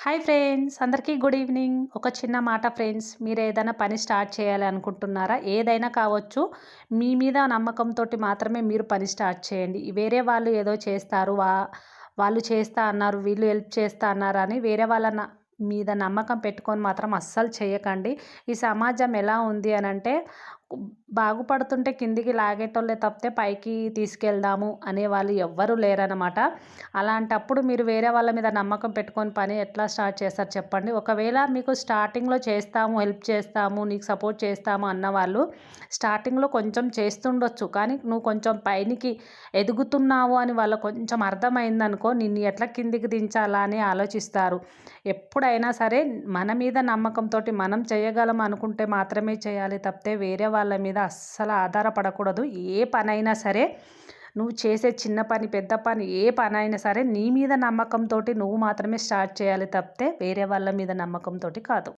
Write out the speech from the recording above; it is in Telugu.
హాయ్ ఫ్రెండ్స్, అందరికీ గుడ్ ఈవినింగ్. ఒక చిన్న మాట ఫ్రెండ్స్, మీరు ఏదైనా పని స్టార్ట్ చేయాలి అనుకుంటున్నారా? ఏదైనా కావచ్చు. మీ మీద నమ్మకంతోటి మాత్రమే మీరు పని స్టార్ట్ చేయండి. వేరే వాళ్ళు ఏదో చేస్తారు, వాళ్ళు చేస్తా అన్నారు, వీళ్ళు హెల్ప్ చేస్తా అన్నారు అని వేరే వాళ్ళ మీద నమ్మకం పెట్టుకొని మాత్రం అస్సలు చేయకండి. ఈ సమాజం ఎలా ఉంది అనంటే, బాగుపడుతుంటే కిందికి లాగేటోళ్ళే తప్పితే పైకి తీసుకెళ్దాము అనేవాళ్ళు ఎవ్వరూ లేరనమాట. అలాంటప్పుడు మీరు వేరే వాళ్ళ మీద నమ్మకం పెట్టుకొని పని ఎట్లా స్టార్ట్ చేస్తారు చెప్పండి? ఒకవేళ మీకు స్టార్టింగ్‌లో చేస్తాము, హెల్ప్ చేస్తాము, నీకు సపోర్ట్ చేస్తాము అన్నవాళ్ళు స్టార్టింగ్‌లో కొంచెం చేస్తుండొచ్చు. కానీ నువ్వు కొంచెం పైనికి ఎదుగుతున్నావు అని వాళ్ళకి కొంచెం అర్థమైందనుకో, నిన్ను ఎట్లా కిందికి దించాలా అని ఆలోచిస్తారు. ఎప్పుడైనా సరే మన మీద నమ్మకంతోటి మనం చేయగలం అనుకుంటే మాత్రమే చేయాలి తప్పితే వేరే వాళ్ళ మీద అస్సలు ఆధారపడకూడదు. ఏ పనైనా సరే, నువ్వు చేసే చిన్న పని, పెద్ద పని, ఏ పనైనా సరే నీ మీద నమ్మకంతోటి నువ్వు మాత్రమే స్టార్ట్ చేయాలి తప్పితే వేరే వాళ్ళ మీద నమ్మకంతోటి కాదు.